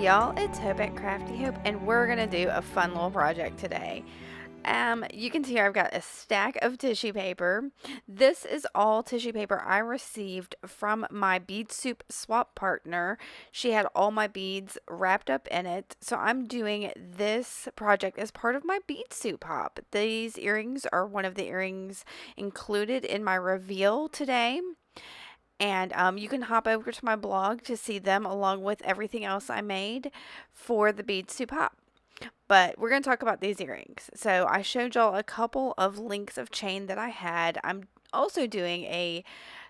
Hey y'all, it's Hope at Crafty Hope, and we're gonna do a fun little project today. You can see here I've got a stack of tissue paper. This is all tissue paper I received from my bead soup swap partner. She had all my beads wrapped up in it, so I'm doing this project as part of my bead soup hop. These earrings are one of the earrings included in my reveal today. And you can hop over to my blog to see them along with everything else I made for the Bead Soup Hop. But we're going to talk about these earrings. So I showed y'all a couple of links of chain that I had. I'm also doing a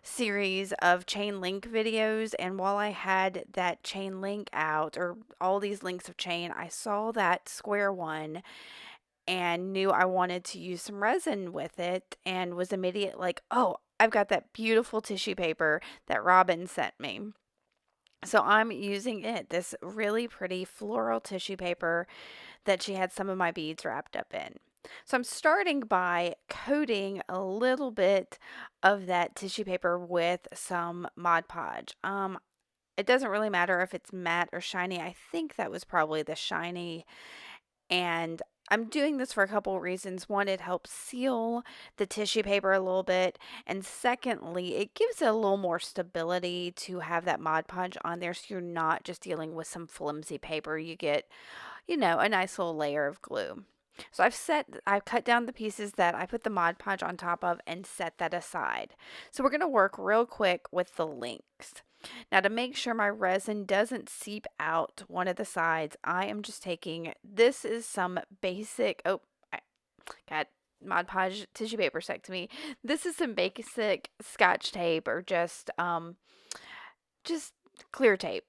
series of chain link videos, and while I had that chain link out, or all these links of chain, I saw that square one and knew I wanted to use some resin with it, and was immediate like, oh, I've got that beautiful tissue paper that Robin sent me. So I'm using it, this really pretty floral tissue paper that she had some of my beads wrapped up in. So I'm starting by coating a little bit of that tissue paper with some Mod Podge. It doesn't really matter if it's matte or shiny. I think that was probably the shiny, and I'm doing this for a couple of reasons. One, it helps seal the tissue paper a little bit. And secondly, it gives it a little more stability to have that Mod Podge on there, so you're not just dealing with some flimsy paper. You get, a nice little layer of glue. So I've cut down the pieces that I put the Mod Podge on top of and set that aside. So we're going to work real quick with the links. Now, to make sure my resin doesn't seep out one of the sides, I am just taking, this is some basic, I got Mod Podge tissue paper stuck to me. This is some basic Scotch tape, or just clear tape.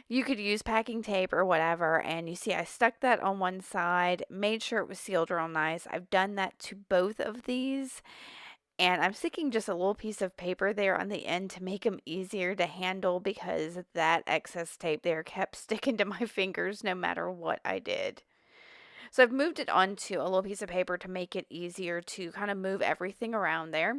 You could use packing tape or whatever, and you see I stuck that on one side, made sure it was sealed real nice. I've done that to both of these, and I'm sticking just a little piece of paper there on the end to make them easier to handle, because that excess tape there kept sticking to my fingers no matter what I did. So I've moved it onto a little piece of paper to make it easier to kind of move everything around there.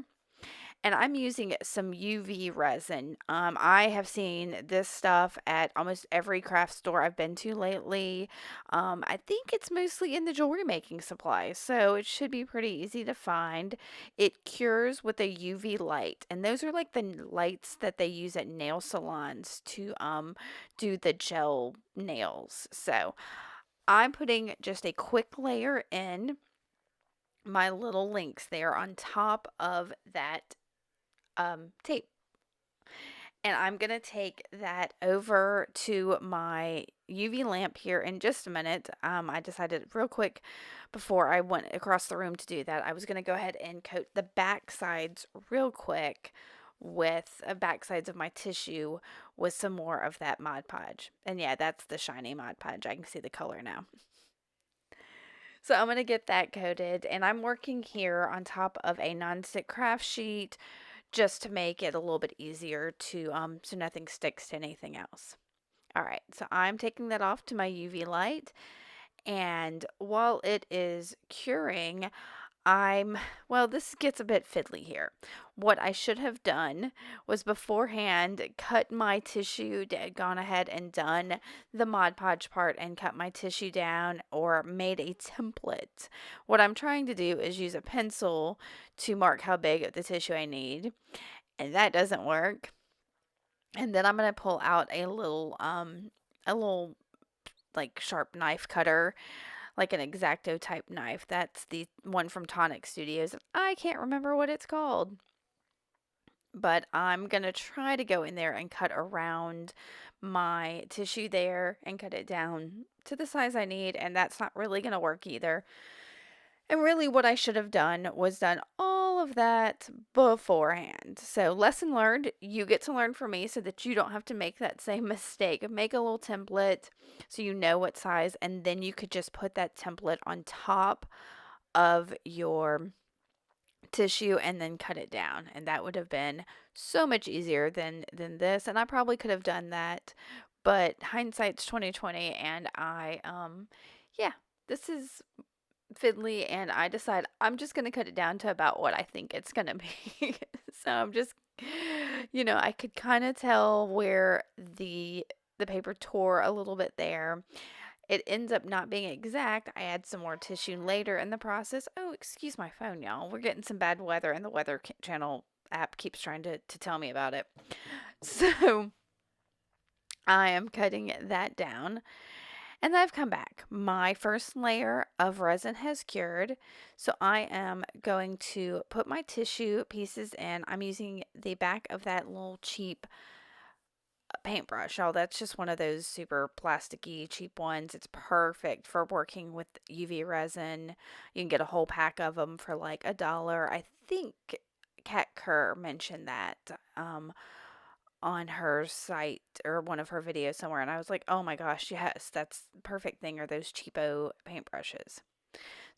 And I'm using some UV resin. I have seen this stuff at almost every craft store I've been to lately. I think it's mostly in the jewelry making supplies, so it should be pretty easy to find. It cures with a UV light, and those are like the lights that they use at nail salons to do the gel nails. So I'm putting just a quick layer in my little links there on top of that tape. And I'm going to take that over to my UV lamp here in just a minute. I decided real quick before I went across the room to do that, I was going to go ahead and coat the back sides real quick with back sides of my tissue with some more of that Mod Podge. And yeah, that's the shiny Mod Podge. I can see the color now. So I'm going to get that coated, and I'm working here on top of a nonstick craft sheet just to make it a little bit easier to so nothing sticks to anything else. All right, so I'm taking that off to my UV light, and while it is curing, this gets a bit fiddly here. What I should have done was beforehand cut my tissue, gone ahead and done the Mod Podge part and cut my tissue down, or made a template. What I'm trying to do is use a pencil to mark how big of the tissue I need, and that doesn't work. And then I'm going to pull out a little like sharp knife cutter, like an X-Acto type knife. That's the one from Tonic Studios. I can't remember what it's called. But I'm going to try to go in there and cut around my tissue there and cut it down to the size I need. And that's not really going to work either. And really, what I should have done was done all of that beforehand. So, lesson learned, you get to learn from me so that you don't have to make that same mistake. Make a little template so you know what size, and then you could just put that template on top of your tissue and then cut it down. And that would have been so much easier than this. And I probably could have done that, but hindsight's 2020, and yeah, this is fiddly, and I decide I'm just going to cut it down to about what I think it's going to be. So I'm just, I could kind of tell where the the paper tore a little bit there. It ends up not being exact. I add some more tissue later in the process. Oh, excuse my phone, y'all. We're getting some bad weather, and the Weather Channel app keeps trying to tell me about it. So I am cutting that down. And then I've come back. My first layer of resin has cured. So I am going to put my tissue pieces in. I'm using the back of that little cheap paintbrush. Oh, that's just one of those super plasticky, cheap ones. It's perfect for working with UV resin. You can get a whole pack of them for like $1. I think Kat Kerr mentioned that on her site or one of her videos somewhere. And I was like, oh my gosh, yes, that's the perfect thing, are those cheapo paintbrushes.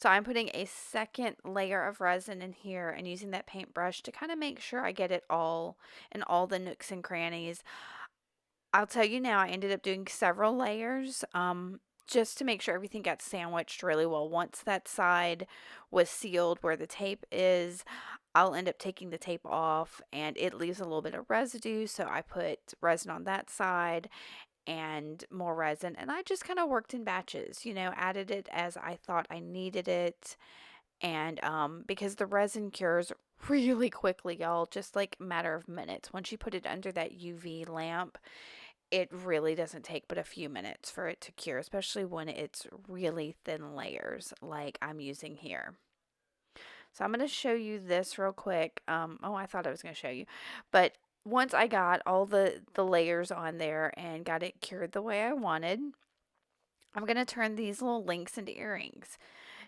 So I'm putting a second layer of resin in here and using that paintbrush to kind of make sure I get it all in all the nooks and crannies. I'll tell you now, I ended up doing several layers just to make sure everything got sandwiched really well. Once that side was sealed where the tape is, I'll end up taking the tape off and it leaves a little bit of residue. So I put resin on that side and more resin. And I just kind of worked in batches, added it as I thought I needed it. And because the resin cures really quickly, y'all, just like a matter of minutes. Once you put it under that UV lamp, it really doesn't take but a few minutes for it to cure, especially when it's really thin layers like I'm using here. So I'm going to show you this real quick. I thought I was going to show you. But once I got all the layers on there and got it cured the way I wanted, I'm going to turn these little links into earrings.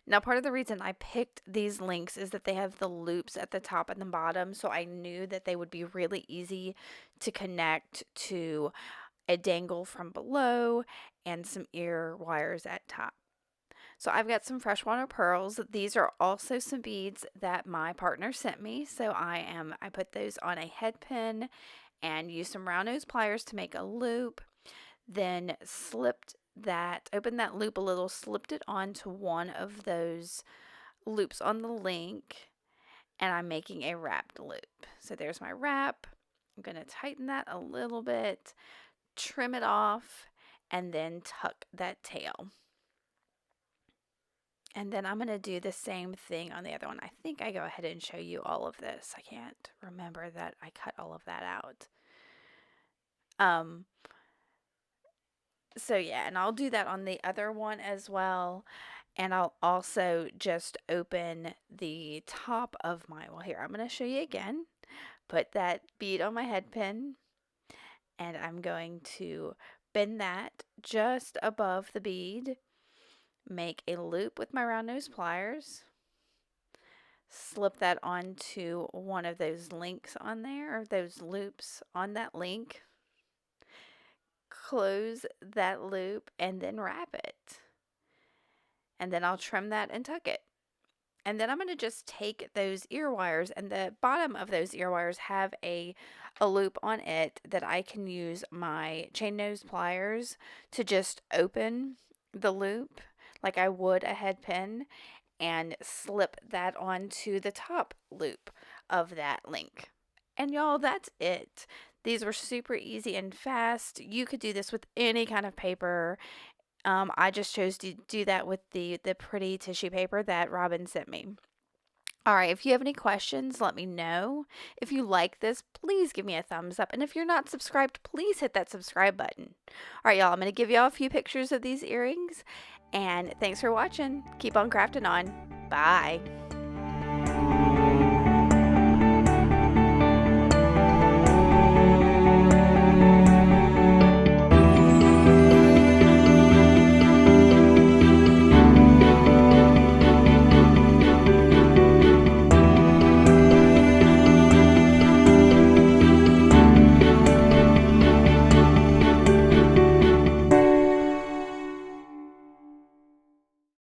Now, part of the reason I picked these links is that they have the loops at the top and the bottom, so I knew that they would be really easy to connect to a dangle from below and some ear wires at top. So I've got some freshwater pearls. These are also some beads that my partner sent me. So I put those on a head pin and used some round nose pliers to make a loop. Then opened that loop a little, slipped it onto one of those loops on the link, and I'm making a wrapped loop. So there's my wrap. I'm going to tighten that a little bit, trim it off, and then tuck that tail. And then I'm going to do the same thing on the other one. I think I go ahead and show you all of this. I can't remember that I cut all of that out. So yeah, and I'll do that on the other one as well. And I'll also just open the top of well, here, I'm going to show you again. Put that bead on my head pin, and I'm going to bend that just above the bead. Make a loop with my round nose pliers, slip that onto one of those links on there, or those loops on that link, close that loop, and then wrap it. And then I'll trim that and tuck it. And then I'm going to just take those ear wires, and the bottom of those ear wires have a loop on it that I can use my chain nose pliers to just open the loop like I would a head pin and slip that onto the top loop of that link. And y'all, that's it. These were super easy and fast. You could do this with any kind of paper. I just chose to do that with the pretty tissue paper that Robin sent me. All right, if you have any questions, let me know. If you like this, please give me a thumbs up. And if you're not subscribed, please hit that subscribe button. All right, y'all, I'm going to give y'all a few pictures of these earrings. And thanks for watching. Keep on crafting on. Bye.